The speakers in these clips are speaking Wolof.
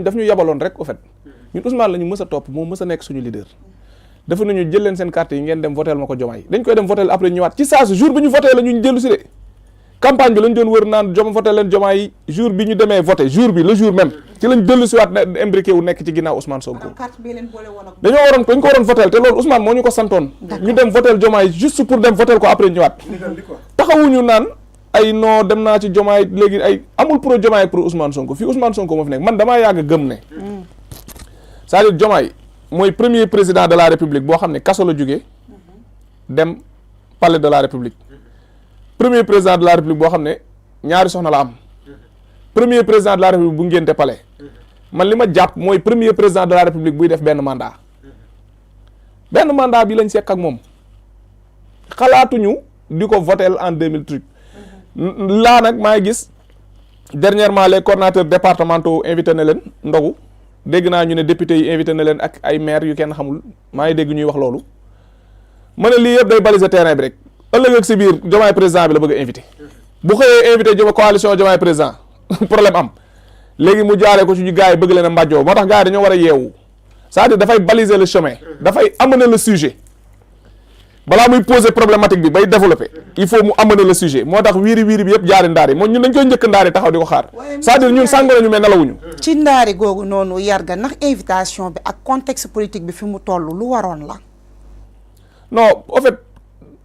daf ñu yabaloon rek au fait ñun Ousmane la ñu mës a topp moom mës a nekk suñu leader dafa nañu jël leen seen carte yi ngeen dem votel ma ko Diomaye dañ koy dem votel après ñëwaat ci saa su jour bi ñu voté la ñu jëlu si de campagne bi lañ doon wër naan voté leen Diomaye jour bi ñu demee voté jour bi le jour même ci lañ dellu si waat imbriqué wu nekk ci ginnaaw Ousmane Sonko dañ ko waroon votel te loolu Ousmane moo ñu ko santoon ñu dem votel Diomaye juste pour dem votel ko après ñëwaat taxawuñu naan ay non dem naa ci Diomaye léegi ay amul pro Diomaye ak pro Ousmane Sonko fii Ousmane Sonko moo fi nekk man damaa yàgg gëm ne c'est-à-dire Diomaye mooy premier président de la République boo xam ne kaso la jógee dem palais de la République premier président de la République boo xam ne ñaari soxna la am premier président de la République bu ngénte palais man li ma jàpp mooy premier président de la République buy def benn mandat bi lañ sekk ak moom xalaatuñu di ko votel en 2003 laa nag maa ngi gis dernièrement les coordonnateurs départementaux invité na leen ndogu dégg naa ñu ne député yi invité na leen ak ay maire yu kenn xamul maa ngi dégg ñuy wax loolu ma ne lii yëpp day baliser terrain bi rek ëllëg ak si biir Diomaye président bi la bëgg a invité bu xëyee invité coalition Diomaye président problème am léegi mu jaaree ko ci gars yi bëgg leen a mbàjjoo moo tax gars yi dañoo war a yeewu c'est-à-dire dafay baliser le chemin dafay amener le sujet balaa muy poser problématique bi bay développer il faut mu amener le sujet moo tax wiiri wiiri bi yëpp jaari ndaari moom ñun dañ koy njëkk ndaari taxaw di ko xaar c'est-à-dire ñun sàngo nañu mais nelawuñu ci ndaari googu noonu yarga ndax invitation bi ak contexte politique bi fi mu toll lu waroon la non en fait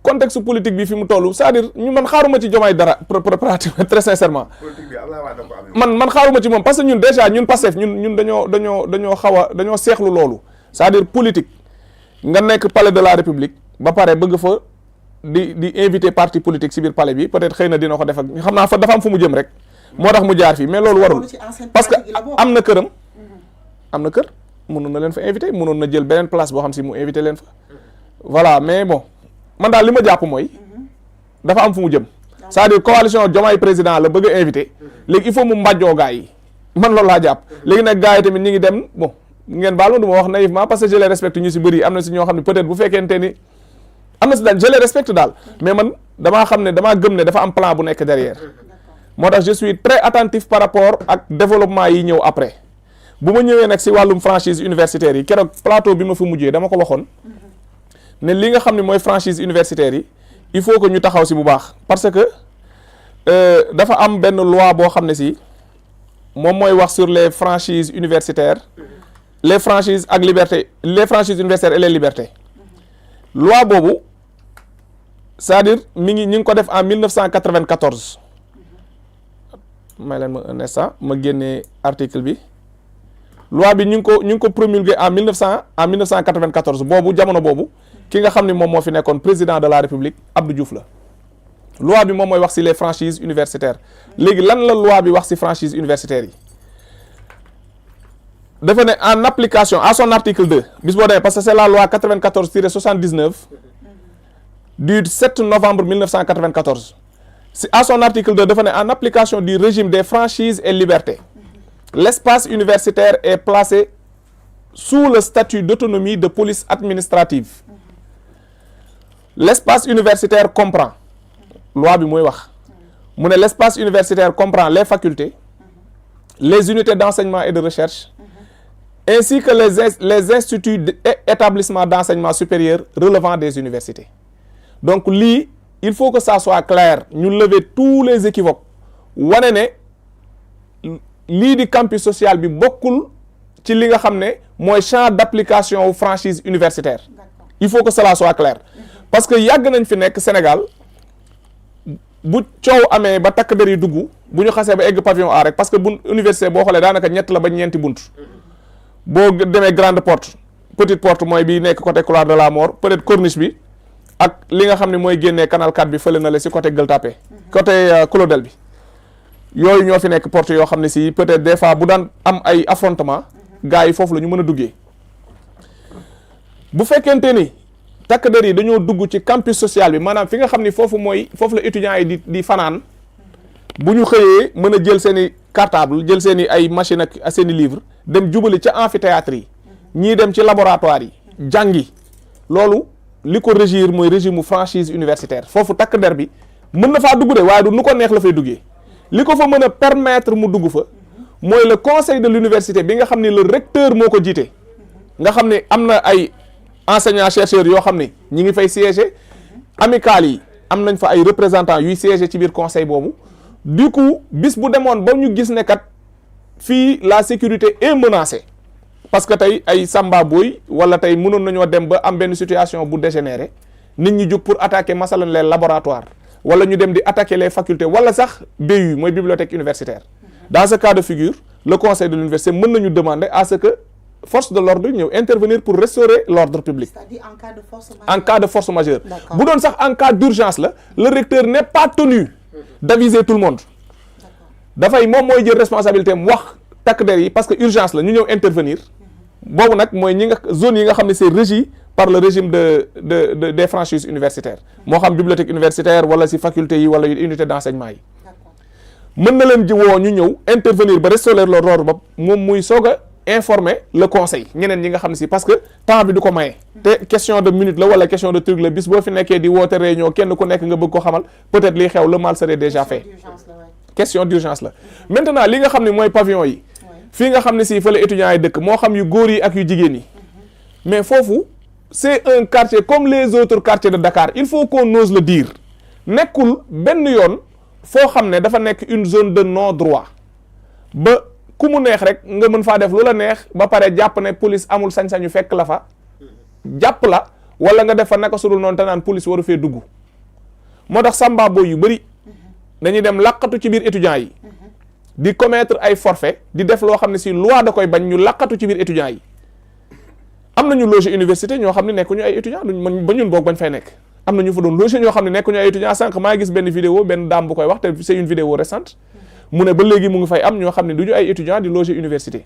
contexte politique bi fi mu toll c'est-à-dire ñu man xaaruma ci Diomaye dara pratiquement très sincèrement man xaaruma ci moom parce que ñun déjà ñun Pastef ñun dañoo xaw a dañoo seexlu loolu c'est-à-dire politique nga nekk palais de la République ba pare bëgg fa di invité parti politique ci biir palais bi peut-être xëy na dina ko def ak xam naa fa dafa am fu mu jëm rek moo tax mu jaar fii mais loolu warul parce que am na këram am na kër mënoon na leen fa invité mënoon na jël beneen place boo xam si mu invité leen fa voilà mais bon man daal li ma jàpp mooy dafa am fu mu jëm c'est-à-dire coalition Diomaye président la bëgg a invité léegi il faut mu mbàjjoo gars yi man loolu laa jàpp léegi nag gars yi tamit ñi ngi dem bon ngeen baal ma du ma wax naïvement parce que je les respecte ñu si bëri am na si ñoo xam ne peut-être bu fekkente ni am na si daal je les respecte daal mais man damaa xam ne damaa gëm ne dafa am plan bu nekk derrière moo tax je suis très attentif par rapport ak développement yi ñëw après bu ma ñëwee nag si wàllum franchise universitaire yi keroog plateau bi ma fi mujjee dama ko waxoon ne li nga xam ne mooy franchise universitaire yi il faut que ñu taxaw si bu baax parce que dafa am benn loi boo xam ne si moom mooy wax sur les franchises universitaires les franchises ak liberté les franchises universitaires et les libertés loi boobu c'est-à-dire ñi ngi ko def en 1994 may leen ma un instant ma génnee article bi loi bi ñu ngi ko promulgué en 1994 boobu jamono boobu ki nga xam ne moom moo fi nekkoon président de la République Abdou Diouf la loi bi moom mooy wax ci les franchises universitaires léegi lan la loi bi wax ci franchises universitaires yi dafa ne en application à son article 2 bis boo demee parce que c'est la loi 94-79 du 7 novembre 1994 si à son article 2 dafa ne en application du régime des franchises et libertés l'espace universitaire est placé sous le statut d'autonomie de police administrative l'espace universitaire comprend loi bi mooy wax mu ne l'espace universitaire comprend les facultés les unités d'enseignement et de recherche ainsi que les instituts et établissements d'enseignement supérieur relevant des universités donc lii il faut que ça soit clair ñu lever tous les équivoques wane ne lii di campus social bi bokkul ci li nga xam ne mooy champ d'application franchise universitaire il faut que cela soit clair parce que yàgg nañ fi nekk Sénégal bu coow amee ba takk der yi dugg bu ñu xasee ba egg pavillon A rek parce que bu université boo xoolee daanaka ñett la ba ñeenti bunt boo demee grande porte petite porte mooy bi nekk côté couloir de la mort peut-être corniche bi ak li nga xam ne mooy génnee canal 4 bi fële na la si côté Gueule Tapée côté Clodel bi yooyu ñoo fi nekk porte yoo xam ne si peut-être des fois bu daan am ay affrontement gars yi foofu la ñu mën a duggee bu fekkente ni takk der yi dañoo dugg ci campus social bi maanaam fi nga xam ni foofu la étudiants yi di fanaan bu ñu xëyee mën a jël seen i cartable jël seen i ay machine ak seen i livre dem jubali ca amphithéâtre yi ñii dem ci laboratoire yi jàngi loolu li ko régir mooy régime mu franchise universitaire foofu takk der bi mën na faa dugg de waaye du nu ko neex la fay duggee li ko fa mën a permettre mu dugg fa mooy le conseil de l'université bi nga xam ne le recteur moo ko jiite nga xam ne am na ay enseignants chercheurs yoo xam ne ñi ngi fay siéger amicales yi am nañ fa ay représentants yuy siéger ci biir conseil boobu du coup bis bu demoon ba ñu gis ne kat fii la sécurité est menacée parce que tey ay Samba Boy wala tey mënoon nañoo dem ba am benn situation bu dégénéré nit ñi jóg pour attaquer masalan les laboratoires wala ñu dem di attaquer les facultés wala sax BU mooy bibliothèque universitaire dans ce cas de figure le conseil de l'université mën nañu demander à ce que force de l'ordre ñëw intervenir pour restaurer l'ordre public. C'est-à-dire en cas de force majeure. En cas de force majeure. D'accord. bu doon sax en cas d'urgence la le recteur n'est pas tenu d'aviser tout le monde dafay moom mooy jël responsabilité am wax takk der yi parce que urgence la ñu ñëw intervenir boobu nag mooy ñi nga zone yi nga xam ne c'est régi par le régime des franchises universitaires moo xam bibliothèque universitaire wala ci faculté yi wala unité d'enseignement yi mën na leen ji woo ñu ñëw intervenir ba restaurer l'ordre ba moom muy soog a informer le conseil ñeneen ñi nga xam ne si parce que temps bi du ko maye te question de minute la wala question de truc la bis boo fi nekkee di woote réunion kenn ku nekk nga bëgg ko xamal peut-être liy xew le mal serait déjà fait question d'urgence la maintenant li nga xam ne mooy pavillon yi fii nga xam ne si fa la étudiants yi dëkk moo xam yu góor yi ak yu jigéen yi mais foofu c'est un quartier comme les autres quartiers de Dakar il faut qu'on ose le dire nekkul benn yoon foo xam ne dafa nekk une zone de non-droit ba ku mu neex rek nga mën faa def lu la neex ba pare jàpp ne police amul sañ-sañu fekk la fa jàpp la wala nga def fa naka sudul noonu te naan police waru fee dugg moo tax Samba Boy yu bëri dañuy dem laqatu ci biir étudiants yi di commettre ay forfait di def loo xam ne si loi da koy bañ ñu laqatu ci biir étudiants yi am nañu loger université ñoo xam ne nekkuñu ay étudiants duñ ba ñun boog bañ fay nekk am na ñu fa doon loger ñoo xam ne nekkuñu ay étudiants sànq maa gis benn vidéo benn dame bu koy wax te c'est une vidéo récente mu ne ba léegi mu ngi fay am ñoo xam ne du ñu ay étudiants di loger université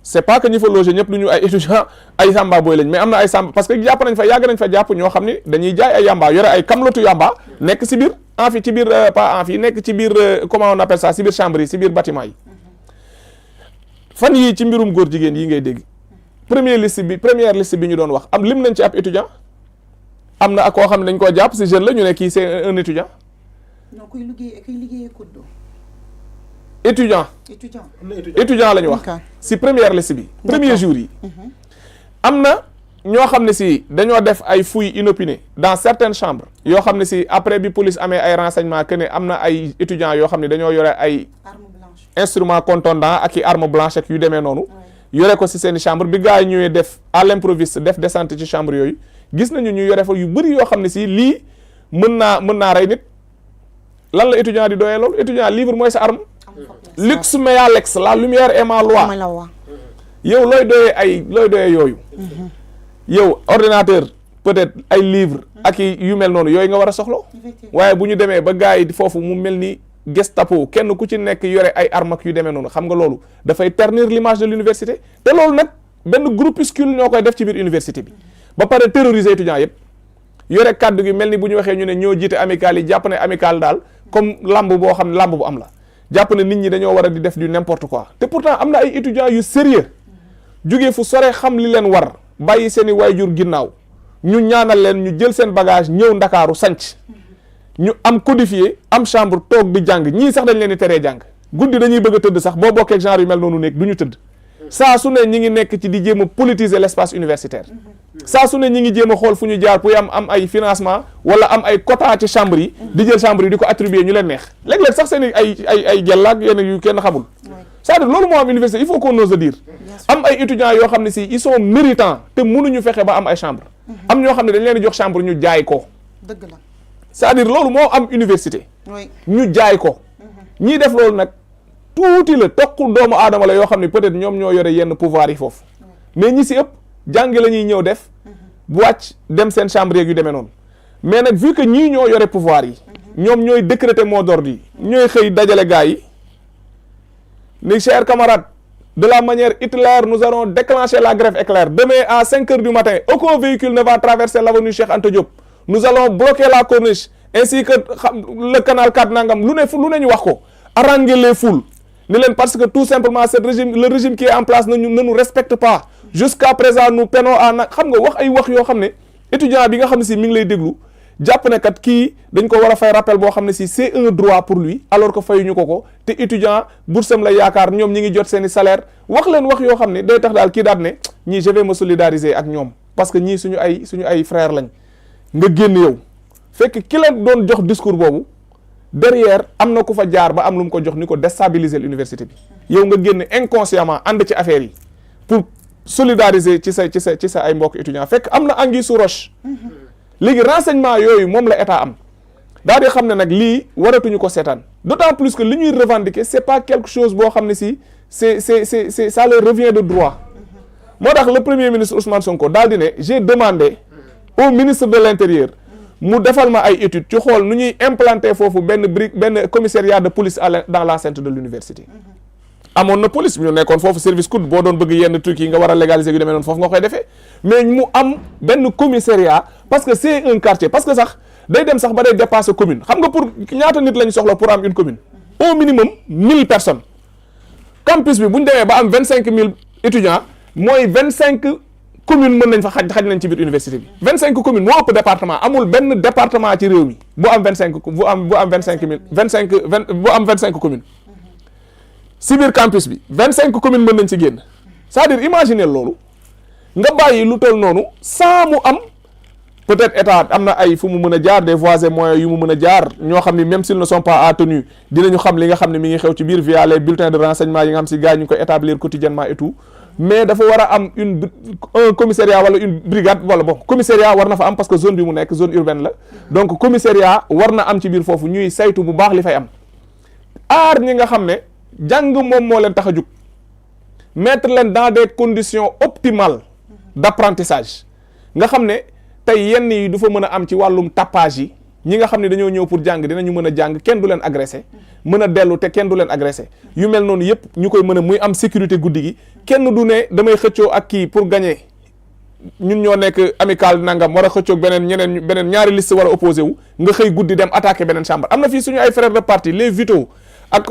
c'est pas que ñi fa loger ñëpp du ñu ay étudiants ay Samba Boy lañ mais am na ay Samba parce que jàpp nañ fa yàgg nañ fa jàpp ñoo xam ne dañuy jaay ay yamba yore ay kamlotu yamba nekk si biir amphi ci biir pas amphi nekk ci biir comment on appelle ça si biir chambre yi si biir bâtiment yi fan yii ci mbirum góor jigéen yi ngay dégg première liste bi ñu doon wax am lim nañ ci ab étudiant am na ak koo xam ne dañ koo jàpp si jeune la ñu ne kii c'est un étudiant. non kuy liggéeyee kuddu. étudiant la ñu wax si première liste bi premier jour yi am na ñoo xam ne si dañoo def ay fouilles inopinées dans certaines chambres yoo xam ne si après bi police amee ay renseignements que ne am na ay étudiants yoo xam ne dañoo yore ay instruments contondants ak i armes blanches ak yu demee noonu yore ko si seeni chambre bi gars yi ñëwee def à l'improviste def descente ci chambre yooyu gis nañu ñu yore fa yu bëri yoo xam ne si lii mën naa rey nit lan la étudiant di doyee loolu étudiant livre mooy sa arme lux mea lex la lumière est ma loi yow looy doyee yooyu yow ordinateur peut-être ay livre ak yu mel noonu yooyu nga war a soxla waaye bu ñu demee ba gars yi foofu mu mel ni Gestapo kenn ku ci nekk yore ay armes ak yu demee noonu xam nga loolu dafay ternir l'image de l'université te loolu nag benn groupuscule ñoo koy def ci biir université bi ba pare terroriser étudiants yëpp yore kàddu gi mel ni bu ñu waxee ñu ne ñoo jiite amicale yi jàpp ne amicale daal comme lamb boo xam ne lamb bu am la jàpp ne nit ñi dañoo war a di def du n'importe quoi te pourtant am na ay étudiants yu sérieux jógee fu sore xam li leen war bàyyi seen i waajur ginnaaw ñu ñaanal leen ñu jël seen bagage ñëw ndakaaru sanc ñu am codifié am chambre toog di jàng ñii sax dañ leen di teree jàng guddi dañuy bëgg a tëdd sax boo bokkee genre yu mel noonu nekk du ñu tëdd saa su ne ñi ngi nekk ci di jéem a politiser l'espace universitaire saa su ne ñi ngi jéem a xool fu ñu jaar pour am ay financement wala am ay quota ci chambre yi di jël chambre yi di ko attribuer ñu leen neex léeg-léeg sax seen ay gellaak yenn yu kenn xamul c'est-à-dire loolu moo am université il faut qu'on ose le dire am ay étudiants yoo xam ne si ils sont méritants te mënuñu fexe ba am ay chambre am ñoo xam ne dañ leen di jox chambre ñu jaay ko dëgg la c'est-à-dire loolu moo am université ñu jaay ko ñiy def loolu nag tuuti la toqul doomu aadama la yoo xam ne peut-être ñoom ñoo yore yenn pouvoir yi foofu mais ñi si ëpp jàngi la ñuy ñëw def bu wàcc dem seen chambre yeeg yu demee noonu mais nag vu que ñii ñoo yore pouvoir yi ñoom ñooy décréter mot d'ordre yi ñooy xëy dajale gars yi ni chers camarades de la manière Hitler nous allons déclencher la grève éclair demain à 5 heures du matin aucun véhicule ne va traverser l'avenue Cheikh Anta Diop nous allons bloquer la corniche ainsi que le canal 4 nangam lu ne ñu wax ko haranguer les foules ni leen parce que tout simplement le régime qui est en place ne nous respecte pas jusqu'à présent nous peinons à xam nga wax ay wax yoo xam ne étudiant bi nga xam ne si mi ngi lay déglu jàpp ne kat kii dañ ko war a fay rappel boo xam ne si c'est un droit pour lui alors que fayuñu ko te étudiant boursam la yaakaar ñoom ñi ngi jot seen i salaire wax leen wax yoo xam ne day tax daal kii daal ne ñii je vais me solidariser ak ñoom parce que ñii suñu ay frère lañ nga génn yow fekk ki la doon jox discours boobu derrière am na ku fa jaar ba am lu mu ko jox ni ko déstabiliser l'université bi yow nga génn inconsciemment ànd ci affaire yi pour solidariser ci sa ay mbokk étudiants fekk am na anguille sous roche léegi renseignement yooyu moom la état am daal di xam ne nag lii waratuñu ko seetaan d'autant plus que li ñuy revendiquer c'est pas quelque chose boo xam ne si c'est ça leur revient de droit moo tax le premier ministre Ousmane Sonko daal di ne j'ai demandé au ministre de l'intérieur mu defal ma ay études ci xool nu ñuy implanter foofu benn commissariat de police dans l'enceinte de l'université amoon na police ñu nekkoon foofu service COUD boo doon bëgg yenn trucs yi nga war a légaliser yu demee noonu foofu nga koy defee mais mu am benn commissariat parce que c'est un quartier parce que sax day dem sax ba day dépasser commune xam nga pour ñaata nit lañu soxla pour am une commune au minimum 1000 personnes campus bi bu ñu demee ba am 25000 étudiants mooy 25 communes mën nañ fa xaj nañ ci biir université bi 25 communes moo ëpp département amul benn département ci réew mi bu am 25 communes si biir campus bi 25 communes mën nañ ci génn c'est-à-dire imaginer loolu nga bàyyi lu toll noonu sans mu am peut-être état am na ay fu mu mën a jaar des voies et moyens yu mu mën a jaar ñoo xam ni même s'ils ne sont pas attenus dinañu xam li nga xam ne mi ngi xew ci biir via les bulletins de renseignement yi nga xam si gars yi ñu ngi koy établir quotidiennement et tout mais dafa war a am un commissariat wala une brigade wala bon commissariat war na fa am parce que zone bi mu nekk zone urbaine la donc commissariat war na am ci biir foofu ñuy saytu bu baax li fay am aar ñi nga xam ne jàng moom moo leen tax a jug mettre leen dans des conditions optimales d'apprentissage nga xam ne tey yenn yi du fa mën a am ci wàllum tapage yi ñi nga xam ne dañoo ñëw pour jàng dinañu mën a jàng kenn du leen agressé mën a dellu te kenn du leen agressé yu mel noonu yëpp ñu koy mën a muy am sécurité guddi gi kenn du ne damay xëccoo ak kii pour gagner ñun ñoo nekk amical nangam war a xëccoog beneen ñaari liste war a opposé wu nga xëy guddi dem attaquer beneen chambre am na fii suñu ay frères de parti les Vito ak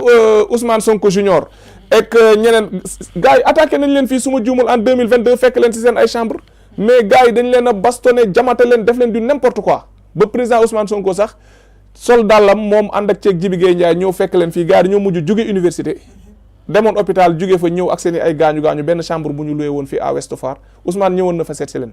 Ousmane Sonko Junior ak ñeneen gars yi attaqué nañ leen fii su ma juumul en 2022 fekk leen ci seen ay chambre mais gars yi dañ leen a bastonné jamate leen def leen du n'importe quoi ba président Ousmane Sonko sax sol dàllam moom ànd ak ceeg Jibi Gueye Ndiaye ñëw fekk leen fii gars yi ñoo mujj jóge université demoon hôpital jóge fa ñëw ak seen i ay gaañu benn chambre bu ñu loué woon fii à Ouest Foire Ousmane ñëwoon na fa seet si leen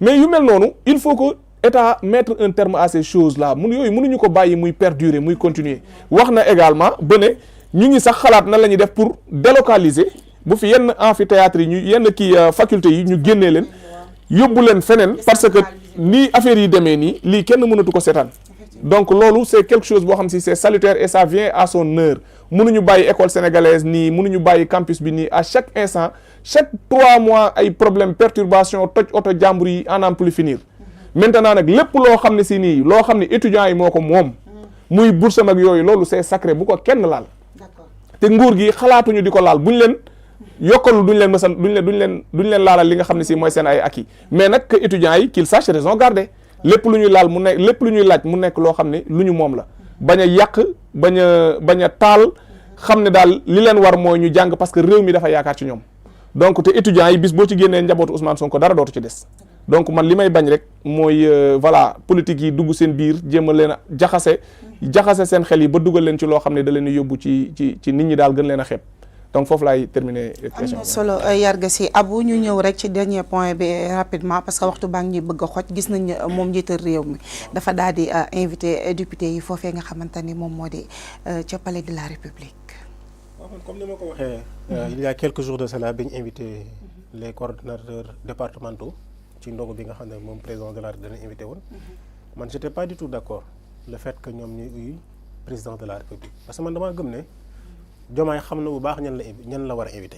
mais yu mel noonu il faut que état mettre un terme à ces choses là yooyu mënuñu ko bàyyi muy perdurer muy continuer wax na également ba ne ñu ngi sax xalaat nan la ñuy def pour délocaliser bu fi yenn amphithéâtre yi ñu yenn kii faculté yi ñu génnee leen yóbbu leen feneen parce que nii affaire yi demee nii lii kenn mënatu ko seetaan donc loolu c'est quelque chose boo xam si c'est salutaire et ça vient à son heure mënuñu bàyyi école sénégalaise nii mënuñu bàyyi campus bi nii à chaque instant chaque 3 mois ay problème perturbation toj oto jàmbur yi en n'en plus finir maintenant nag lépp loo xam ne si nii loo xam ne étudiants yi moo ko moom muy bourse ak yooyu loolu c'est sacré bu ko kenn laal te nguur gi xalaatuñu di ko laal buñ leen yokkalu duñ leen mësan duñ leen laalal li nga xam ne si mooy seen ay acquis mais nag que étudiants yi qu'ils sachent raison garder lépp lu ñuy laal mu nekk lépp lu ñuy laaj mu nekk loo xam ne lu ñu moom la bañ a yàq bañ a taal xam ne daal li leen war mooy ñu jàng parce que réew mi dafa yaakaar ci ñoom donc te étudiants yi bis boo ci génnee njabootu Ousmane Sonko dara dootu ci des donc man li may bañ rek mooy voilà politique yi dugg seen biir jéem a leen a jaxase seen xel yi ba dugal leen ci loo xam ne da leen di yóbbu ci nit ñi daal gën leen a xeeb donc foofu laay terminer question. am na solo Yarga Sy Abou ñu ñëw rek ci dernier point bi rapidement parce que waxtu baa ngi ñuy bëgg a xoj gis nañ moom njiital réew mi dafa daal di invité député yi foofee nga xamante ni moom moo di ca palais de la République. waaw comme ni ma ko waxee. il y a quelques jours de cela bi ñu invité les coordonnateurs départementaux ci ndogu bi nga xam ne moom président de la République dana invité woon. man j'étais pas du tout d'accord le fait que ñoom ñuy uy président de la République parce que man damaa gëm ne. Diomaye xam na bu baax ñan la war a invité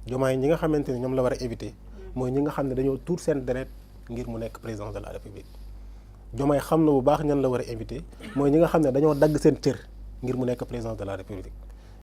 Diomaye ñi nga xamante ne ñoom la war a invité mooy ñi nga xam ne dañoo tuur seen deret ngir mu nekk président de la République Diomaye xam na bu baax ñan la war a invité mooy ñi nga xam ne dañoo dagg seen cër ngir mu nekk président de la République